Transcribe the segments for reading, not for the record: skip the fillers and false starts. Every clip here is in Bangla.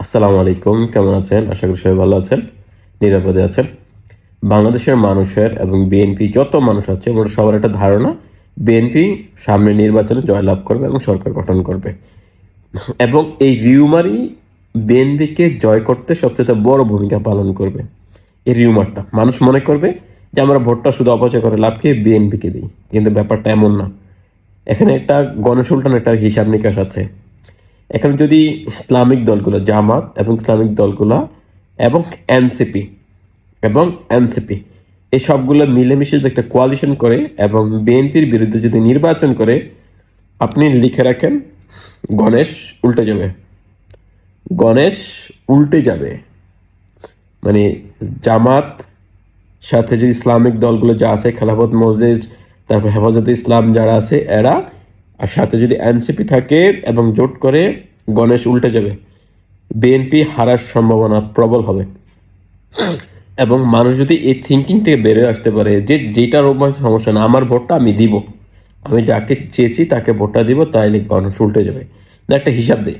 আসসালামু আলাইকুম, কেমন আছেন? আশা করি সবাই ভালো আছেন, নিরাপদে আছেন। বাংলাদেশের মানুষের এবং বিএনপি যত মানুষ আছে মোট সবার একটা ধারণা বিএনপি সামনে নির্বাচনে জয়লাভ করবে এবং সরকার গঠন করবে। এবং এই রিউমারই বিএনপিকে জয় করতে সবচেয়ে বড় ভূমিকা পালন করবে। এই রিউমারটা মানুষ মনে করবে যে আমরা ভোটটা শুধু অপচয় করে লাভ খেয়ে বিএনপিকে দিই, কিন্তু ব্যাপারটা এমন না। এখানে একটা গণসুলটান একটা হিসাব নিকাশ আছে। এখানে যদি ইসলামিক দলগুলো জামাত এবং ইসলামিক দলগুলো এবং এনসিপি এবং এনসিপি এই সবগুলো মিলেমিশে যদি একটা কোয়ালিশন করে এবং বিএনপির বিরুদ্ধে যদি নির্বাচন করে, আপনি লিখে রাখেন গণেশ উল্টে যাবে। গণেশ উল্টে যাবে মানে জামাত সাথে যদি ইসলামিক দলগুলো যা আছে, খেলাফত মজলিস, তারপর হেফাজতে ইসলাম যারা আছে এরা, আর সাথে যদি এনসিপি থাকে এবং জোট করে, গণেশ উল্টে যাবে। বিএনপি হারার সম্ভাবনা প্রবল হবে। এবং মানুষ যদি এই থিঙ্কিং থেকে বেরিয়ে আসতে পারে যে যেটার ওপর সমস্যা না, আমার ভোটটা আমি দিব, আমি যাকে চেয়েছি তাকে ভোটটা দিব, তাইলে গণেশ উল্টে যাবে। একটা হিসাব দিই।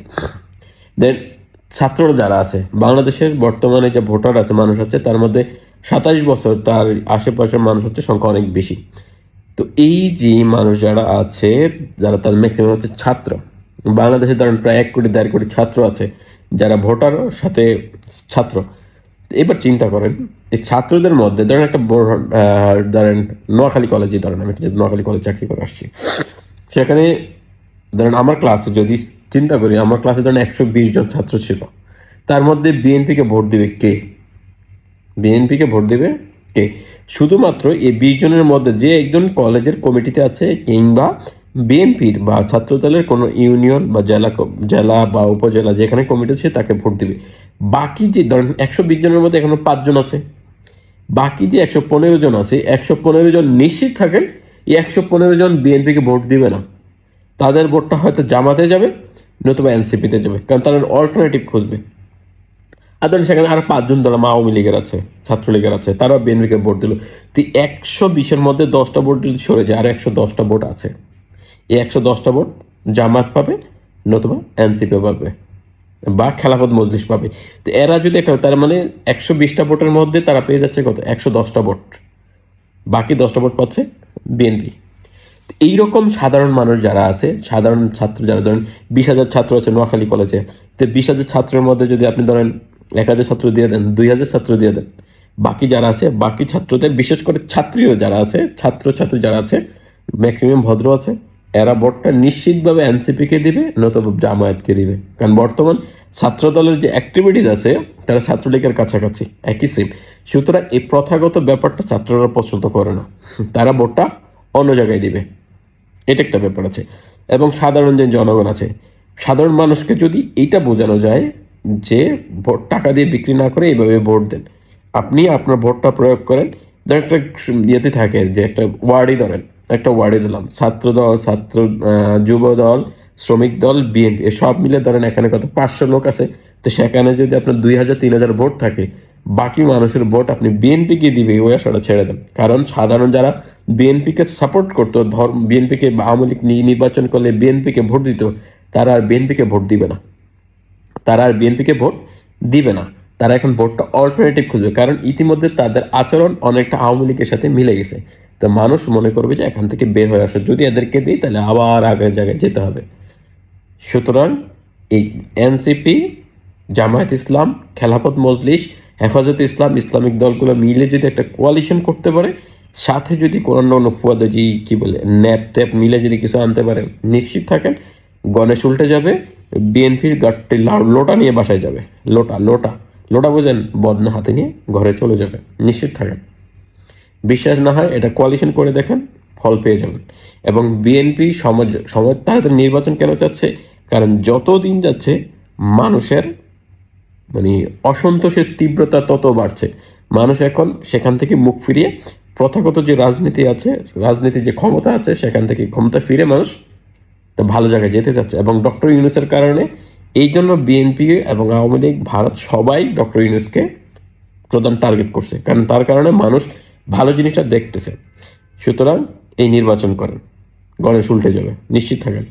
দেন ছাত্ররা যারা আছে বাংলাদেশের বর্তমানে যে ভোটার আছে মানুষ আছে, তার মধ্যে 27 বছর তার আশেপাশের মানুষ হচ্ছে সংখ্যা অনেক বেশি। তো এই যে মানুষ যারা আছে, যারা তার ম্যাক্সিমাম হচ্ছে ছাত্র, বাংলাদেশে ধরেন প্রায় 1 কোটি 1.5 কোটি ছাত্র আছে যারা ভোটার সাথে ছাত্র। এবার চিন্তা করেন এই ছাত্রদের মধ্যে ধরেন একটা ধরেন নোয়াখালী কলেজে, ধরেন আমি নোয়াখালী কলেজ চাকরি করে আসছি, সেখানে ধরেন আমার ক্লাসে যদি চিন্তা করি, আমার ক্লাসে ধরেন 120 জন ছাত্র ছিল, তার মধ্যে বিএনপিকে ভোট দিবে কে? বিএনপিকে ভোট দিবে কে? শুধুমাত্র এই 20 জনের মধ্যে যে একজন কলেজের কমিটিতে আছে কিংবা বিএনপির বা ছাত্রদলের কোনো ইউনিয়ন বা জেলা বা উপজেলা যেখানে কমিটি আছে তাকে ভোট দিবে। বাকি যে ধরেন 120 জনের মধ্যে এখনো 5 জন আছে, বাকি যে 115 জন আছে, 115 জন নিশ্চিত থাকেন এই 115 জন বিএনপিকে ভোট দিবে না। তাদের ভোটটা হয়তো জামাতে যাবে, নতুবা এনসিপিতে যাবে, কারণ তারা অল্টারনেটিভ খুঁজবে। আর ধরেন সেখানে আরো 5 জন ধরলাম আওয়ামী লীগের আছে, ছাত্রলীগের আছে, তারাও বিএনপিকে ভোট দিল। তো 120-এর মধ্যে 10টা ভোট যদি সরে যায়, আর 110টা ভোট আছে, এই 110টা ভোট জামাত পাবে, নতুবা এনসিপি পাবে বা খেলাফত মজলিস পাবে। তো এরা যদি একটা, তার মানে 120টা ভোটের মধ্যে তারা পেয়ে যাচ্ছে কত? 110টা ভোট। বাকি 10টা ভোট পাচ্ছে বিএনপি। এইরকম সাধারণ মানুষ যারা আছে, সাধারণ ছাত্র যারা, ধরেন 20,000 ছাত্র আছে নোয়াখালী কলেজে, তো 20,000 ছাত্রের মধ্যে যদি আপনি ধরেন 1,000 ছাত্র দিয়ে দেন, 2,000 ছাত্র দিয়ে দেন, বাকি যারা আছে, বাকি ছাত্রদের, বিশেষ করে ছাত্রীরা যারা আছে, ছাত্রছাত্রী যারা আছে, ম্যাক্সিমাম ভদ্র আছে, এরা ভোটটা নিশ্চিতভাবে এনসিপিকে দিবে, নতুবা জামায়াতকে দিবে। কারণ বর্তমান ছাত্র দলের যে অ্যাক্টিভিটিস আছে তারা ছাত্রলীগের কাছাকাছি একই সেম। সুতরাং এই প্রথাগত ব্যাপারটা ছাত্ররা পছন্দ করে না, তারা ভোটটা অন্য জায়গায় দিবে। এটা একটা ব্যাপার আছে। এবং সাধারণ যে জনগণ আছে, সাধারণ মানুষকে যদি এইটা বোঝানো যায় যে ভোট টাকা দিয়ে বিক্রি না করে এইভাবে ভোট দেন, আপনি আপনার ভোটটা প্রয়োগ করেন। ধরেন একটা ইয়েতে থাকে যে একটা ওয়ার্ডই ধরেন, একটা ওয়ার্ডে দিলাম ছাত্র দল, যুব দল, শ্রমিক দল, বিএনপি, সব মিলে ধরেন এখানে কত 500 লোক আছে। তো সেখানে যদি আপনার 2,000-3,000 ভোট থাকে, বাকি মানুষের ভোট আপনি বিএনপিকে দিবে, ওই আশাটা ছেড়ে দেন। কারণ সাধারণ যারা বিএনপিকে সাপোর্ট করতো, বিএনপিকে আওয়ামী লীগ নির্বাচন করলে বিএনপিকে ভোট দিত, তারা আর বিএনপিকে ভোট দিবে না, তারা আর বিএনপিকে ভোট দিবে না। তারা এখন ভোটটা অল্টারনেটিভ খুঁজবে, কারণ ইতিমধ্যে তাদের আচরণ অনেকটা আওয়ামী লীগের সাথে মিলে গেছে। তো মানুষ মনে করবে যে এখান থেকে বের হয়ে আসে, যদি এদেরকে দিই তাহলে আবার আগের জায়গায় যেতে হবে। সুতরাং এই এনসিপি, জামায়াত ইসলাম, খেলাফত মজলিস, হেফাজতে ইসলাম, ইসলামিক দলগুলো মিলে যদি একটা কোয়ালিশন করতে পারে, সাথে যদি কোনো ফুয়াদি কি বলে ন্যাপ ট্যাপ মিলে যদি কিছু আনতে পারে, নিশ্চিত থাকেন গণেশ উল্টে যাবে। বিএনপির গাড়িটি লোটা নিয়ে বাসায় যাবে। লোটা লোটা লোটা বোঝেন, বদনা হাতে নিয়ে ঘরে চলে যাবে, নিশ্চিত থাকেন। বিশ্বাস না হয় এটা কোয়ালিশন করে দেখেন, ফল পেয়ে যাবেন। এবং বিএনপি সমাজ তাড়াতাড়ি নির্বাচন কেন চাচ্ছে? কারণ যত দিন যাচ্ছে মানুষের মানে অসন্তোষের তীব্রতা তত বাড়ছে। মানুষ এখন সেখান থেকে মুখ ফিরিয়ে প্রথাগত যে রাজনীতি আছে, রাজনীতির যে ক্ষমতা আছে, সেখান থেকে ক্ষমতা ফিরে মানুষ ভালো জায়গায় যেতে চাচ্ছে। এবং ডক্টর ইউনূসের কারণে, এই জন্য বিএনপি এবং আওয়ামী লীগ, ভারত সবাই ডক্টর ইউনূসকে প্রধান টার্গেট করছে, কারণ তার কারণে মানুষ ভালো জিনিসটা দেখতেছে। সুতরাং এই নির্বাচন করেন, গণেশ উল্টে যাবে, নিশ্চিত থাকেন।